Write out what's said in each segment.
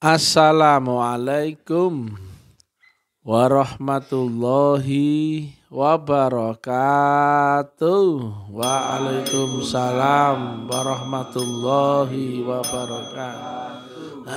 Assalamualaikum warahmatullahi wabarakatuh. Waalaikumsalam warahmatullahi wabarakatuh.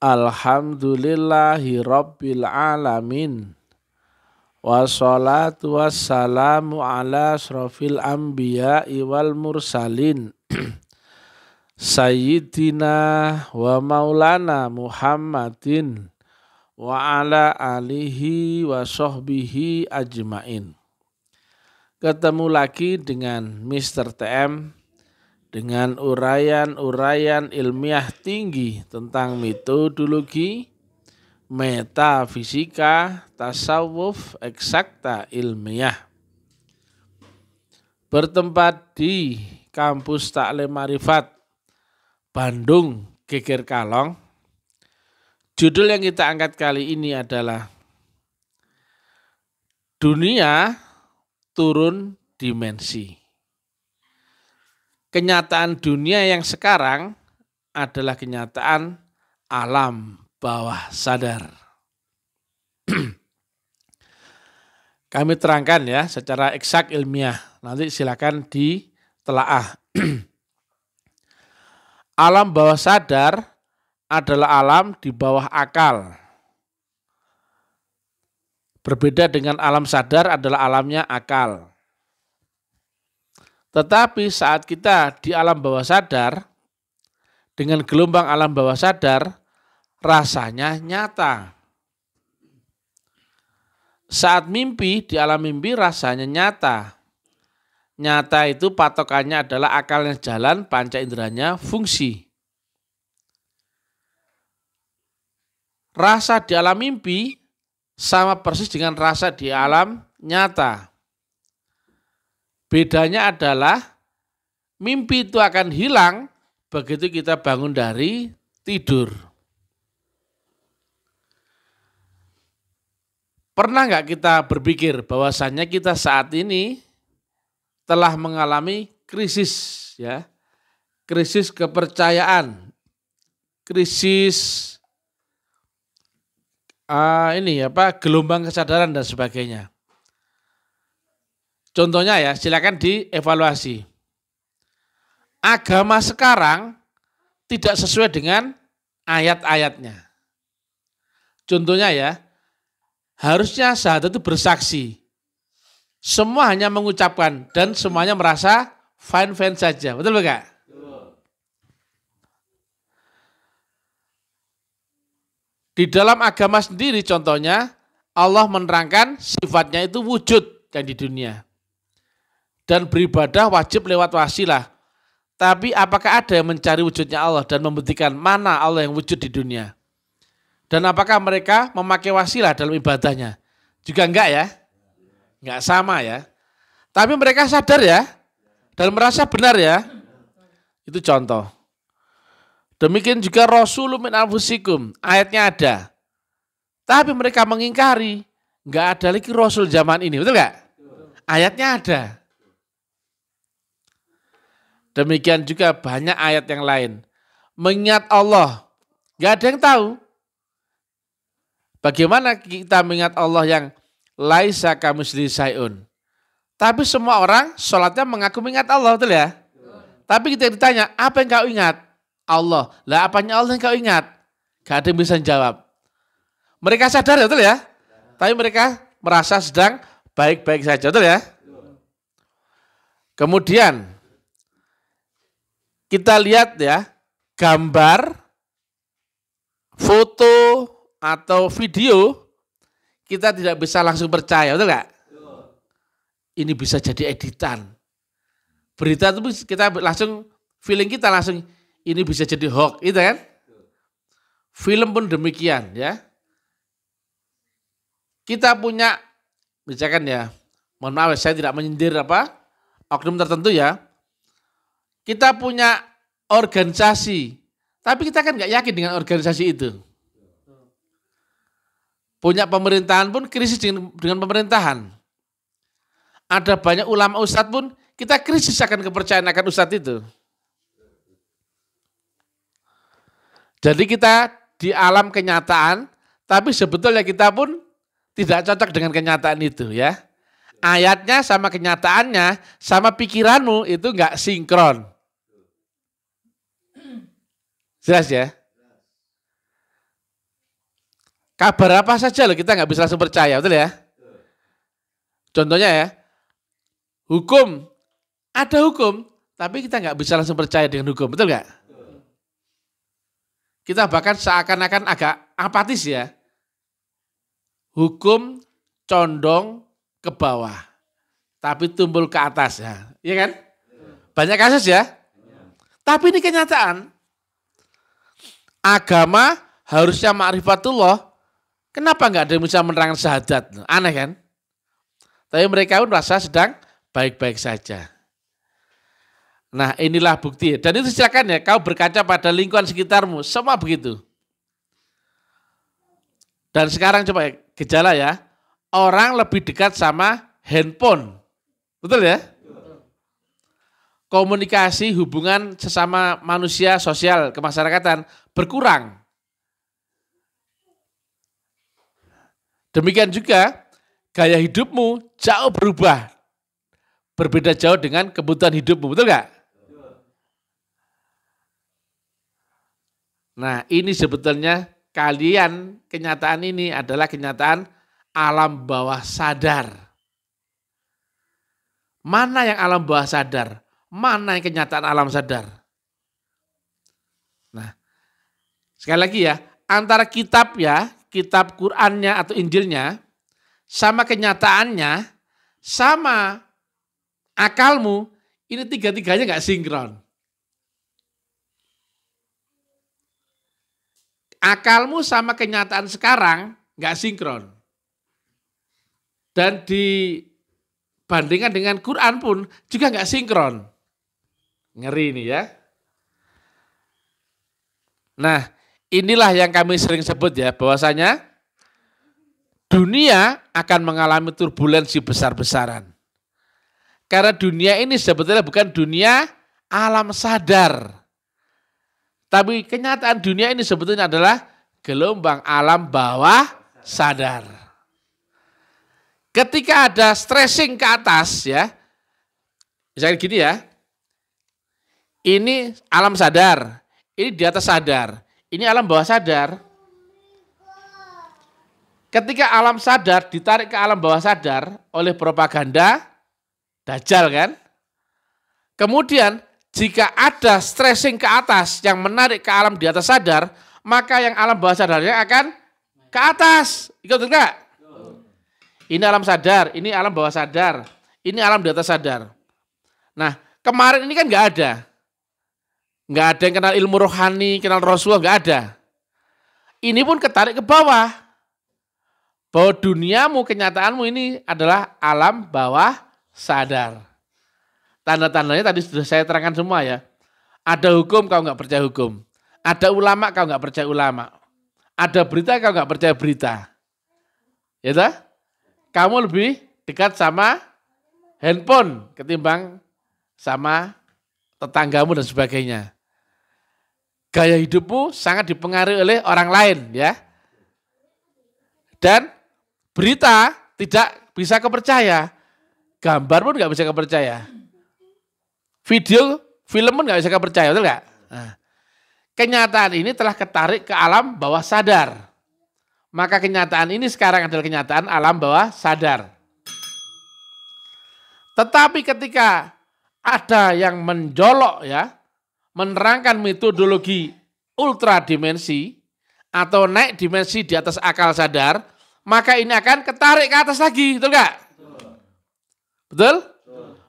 Alhamdulillahi rabbil alamin. Wassalatu wassalamu ala asrofil anbiya'i wal mursalin Sayyidina wa maulana Muhammadin wa ala alihi wa sahbihi ajmain. Ketemu lagi dengan Mr. TM dengan uraian-uraian ilmiah tinggi tentang metodologi, metafisika, tasawuf, eksakta ilmiah. Bertempat di Kampus Taklim Marifat Bandung, Geger Kalong. Judul yang kita angkat kali ini adalah Dunia Turun Dimensi. Kenyataan dunia yang sekarang adalah kenyataan alam bawah sadar. Kami terangkan ya secara eksak ilmiah. Nanti silakan ditelaah. Alam bawah sadar adalah alam di bawah akal. Berbeda dengan alam sadar adalah alamnya akal. Tetapi saat kita di alam bawah sadar, dengan gelombang alam bawah sadar, rasanya nyata. Saat mimpi, di alam mimpi rasanya nyata. Nyata itu patokannya adalah akalnya jalan, panca inderanya fungsi. Rasa di alam mimpi sama persis dengan rasa di alam nyata. Bedanya adalah mimpi itu akan hilang begitu kita bangun dari tidur. Pernah nggak kita berpikir bahwasannya kita saat ini telah mengalami krisis, ya, krisis kepercayaan, krisis gelombang kesadaran dan sebagainya. Contohnya ya, silakan dievaluasi. Agama sekarang tidak sesuai dengan ayat-ayatnya. Contohnya ya, harusnya syahadat itu bersaksi. Semua hanya mengucapkan dan semuanya merasa fine-fine saja. Betul enggak? Di dalam agama sendiri contohnya Allah menerangkan sifatnya itu wujud yang di dunia. Dan beribadah wajib lewat wasilah. Tapi apakah ada yang mencari wujudnya Allah dan membuktikan mana Allah yang wujud di dunia? Dan apakah mereka memakai wasilah dalam ibadahnya? Juga enggak ya? Enggak sama ya. Tapi mereka sadar ya, dan merasa benar ya. Itu contoh. Demikian juga Rasulun min anfusikum, ayatnya ada. Tapi mereka mengingkari, enggak ada lagi Rasul zaman ini, betul enggak? Ayatnya ada. Demikian juga banyak ayat yang lain. Mengingat Allah, enggak ada yang tahu. Bagaimana kita mengingat Allah yang laisa kamitslihi syai'un. Tapi semua orang sholatnya mengaku mengingat Allah, betul ya? Tapi kita ditanya, apa yang kau ingat? Allah. Lah apanya Allah yang kau ingat? Gak ada yang bisa jawab. Mereka sadar ya, betul ya? Tapi mereka merasa sedang baik-baik saja, betul ya? Kemudian kita lihat ya, gambar, foto, atau video, kita tidak bisa langsung percaya, betul nggak? Ini bisa jadi editan. Berita itu kita langsung, feeling kita langsung, ini bisa jadi hoax, itu kan? Film pun demikian ya. Kita punya, misalkan ya, mohon maaf saya tidak menyindir oknum tertentu ya. Kita punya organisasi, tapi kita kan nggak yakin dengan organisasi itu. Punya pemerintahan pun krisis dengan pemerintahan. Ada banyak ulama ustadz pun kita krisis akan kepercayaan akan ustadz itu. Jadi kita di alam kenyataan, tapi sebetulnya kita pun tidak cocok dengan kenyataan itu ya. Ayatnya sama kenyataannya, sama pikiranmu itu enggak sinkron. Jelas ya? Kabar apa saja loh kita nggak bisa langsung percaya, betul ya? Contohnya ya, hukum, ada hukum, tapi kita nggak bisa langsung percaya dengan hukum, betul nggak? Kita bahkan seakan-akan agak apatis ya. Hukum condong ke bawah, tapi tumbul ke atas ya, iya kan? Banyak kasus ya. Tapi ini kenyataan. Agama harusnya ma'rifatullah. Kenapa nggak ada yang bisa menerangkan syahadat? Aneh kan? Tapi mereka pun merasa sedang baik-baik saja. Nah inilah bukti. Dan itu silakan ya, kau berkaca pada lingkungan sekitarmu. Semua begitu. Dan sekarang coba gejala ya. Orang lebih dekat sama handphone. Betul ya? Komunikasi hubungan sesama manusia sosial kemasyarakatan berkurang. Demikian juga gaya hidupmu jauh berubah. Berbeda jauh dengan kebutuhan hidupmu, betul nggak? Nah ini sebetulnya kenyataan ini adalah kenyataan alam bawah sadar. Mana yang alam bawah sadar? Mana yang kenyataan alam sadar? Nah sekali lagi ya, antara kitab Qur'annya atau Injilnya, sama kenyataannya, sama akalmu, ini tiga-tiganya nggak sinkron. Akalmu sama kenyataan sekarang nggak sinkron. Dan dibandingkan dengan Quran pun juga nggak sinkron. Ngeri ini ya. Nah, inilah yang kami sering sebut ya, bahwasanya dunia akan mengalami turbulensi besar-besaran. Karena dunia ini sebetulnya bukan dunia alam sadar. Tapi kenyataan dunia ini sebetulnya adalah gelombang alam bawah sadar. Ketika ada stressing ke atas ya, misalnya gini ya, ini alam sadar, ini di atas sadar. Ini alam bawah sadar. Ketika alam sadar ditarik ke alam bawah sadar oleh propaganda Dajjal kan. Kemudian jika ada stressing ke atas yang menarik ke alam di atas sadar, maka yang alam bawah sadarnya akan ke atas. Ikut enggak? Ini alam sadar, ini alam bawah sadar, ini alam di atas sadar. Nah kemarin ini kan enggak ada. Nggak ada yang kenal ilmu rohani, kenal Rasulullah, nggak ada. Ini pun ketarik ke bawah. Bahwa duniamu, kenyataanmu ini adalah alam bawah sadar. Tanda-tandanya tadi sudah saya terangkan semua ya. Ada hukum, kau nggak percaya hukum. Ada ulama, kau nggak percaya ulama. Ada berita, kau nggak percaya berita. Ya toh? Kamu lebih dekat sama handphone ketimbang sama tetanggamu dan sebagainya. Gaya hidupmu sangat dipengaruhi oleh orang lain ya. Dan berita tidak bisa kepercaya. Gambar pun nggak bisa kepercaya. Video, film pun nggak bisa kepercaya, betul nggak? Nah, kenyataan ini telah ketarik ke alam bawah sadar. Maka kenyataan ini sekarang adalah kenyataan alam bawah sadar. Tetapi ketika ada yang menjolok ya, menerangkan metodologi ultra dimensi atau naik dimensi di atas akal sadar, maka ini akan ketarik ke atas lagi, betul nggak? Betul?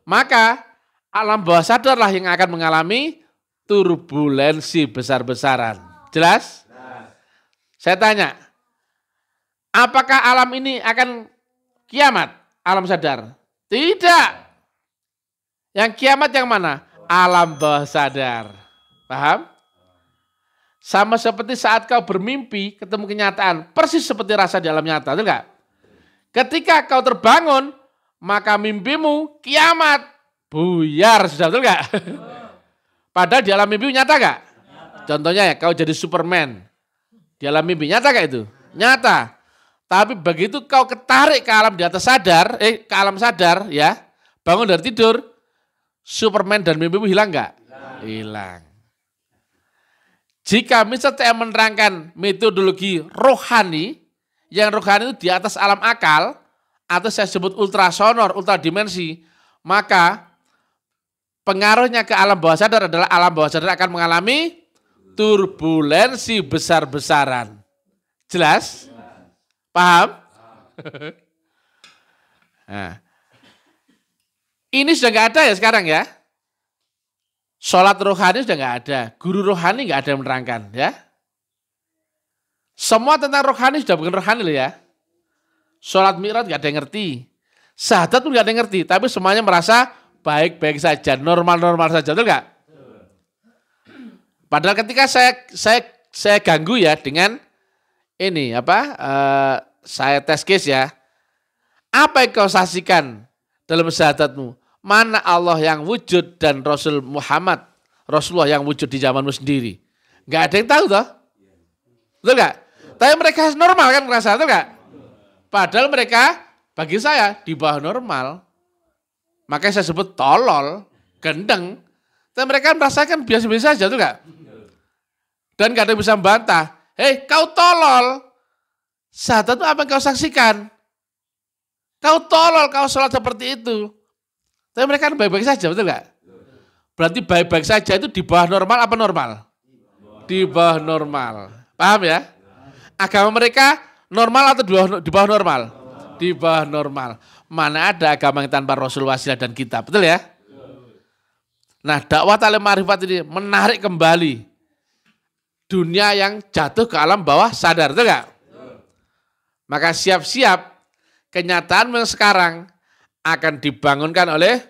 Maka alam bawah sadarlah yang akan mengalami turbulensi besar-besaran. Jelas? Saya tanya, apakah alam ini akan kiamat? Alam sadar? Tidak. Yang kiamat yang mana? Alam bawah sadar. Paham? Sama seperti saat kau bermimpi ketemu kenyataan. Persis seperti rasa di alam nyata. Betul nggak? Ketika kau terbangun, maka mimpimu kiamat. Buyar. Sudah betul nggak? Padahal di alam mimpi nyata nggak? Contohnya ya, kau jadi Superman. Di alam mimpi, nyata gak itu? Nyata. Tapi begitu kau ketarik ke alam di atas sadar, ke alam sadar ya, bangun dari tidur, Superman dan mimpimu hilang gak? Hilang. Jika misalnya menerangkan metodologi rohani, yang rohani itu di atas alam akal, atau saya sebut ultrasonor, ultradimensi, maka pengaruhnya ke alam bawah sadar adalah alam bawah sadar akan mengalami turbulensi besar-besaran. Jelas? Paham? Nah, ini sudah nggak ada ya sekarang ya. Sholat rohani sudah nggak ada. Guru rohani nggak ada yang menerangkan ya. Semua tentang rohani sudah bukan rohani loh ya. Sholat mi'raj nggak ada yang ngerti. Syahadat pun nggak ada yang ngerti. Tapi semuanya merasa baik-baik saja. Normal-normal saja. Betul nggak? Padahal ketika saya ganggu ya dengan ini saya tes case ya. Apa yang kau saksikan dalam syahadatmu? Mana Allah yang wujud dan Rasulullah yang wujud di zamanmu sendiri? Enggak ada yang tahu toh? Betul enggak? Tapi mereka normal kan merasa, betul enggak? Padahal mereka bagi saya di bawah normal. Makanya saya sebut tolol, gendeng. Tapi mereka merasakan biasa-biasa saja, betul enggak? Dan gak ada yang bisa membantah. Hei, kau tolol. Syahadat itu apa yang kau saksikan? Kau tolol, kau sholat seperti itu. Tapi mereka kan baik-baik saja, betul gak? Berarti baik-baik saja itu di bawah normal apa normal? Di bawah normal. Paham ya? Agama mereka normal atau di bawah normal? Di bawah normal. Mana ada agama yang tanpa Rasul, wasilah dan kitab, betul ya? Nah, dakwah ta'lim ma'rifat ini menarik kembali dunia yang jatuh ke alam bawah sadar, betul gak? Maka siap-siap kenyataan yang sekarang akan dibangunkan oleh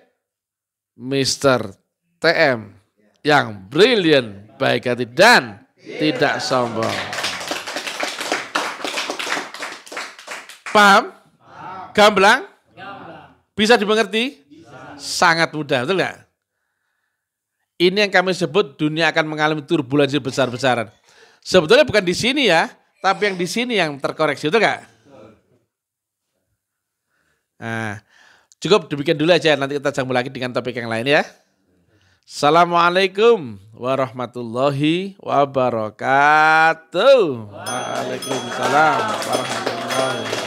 Mr. TM yang brilliant, baik hati dan tidak sombong. Paham? Gamblang? Bisa dimengerti? Sangat mudah, betul gak? Ini yang kami sebut dunia akan mengalami turbulensi besar-besaran. Sebetulnya bukan di sini ya, tapi yang di sini yang terkoreksi, betul gak? Nah, cukup demikian dulu aja, nanti kita sambung lagi dengan topik yang lain ya. Assalamualaikum warahmatullahi wabarakatuh. Waalaikumsalam warahmatullahi wabarakatuh.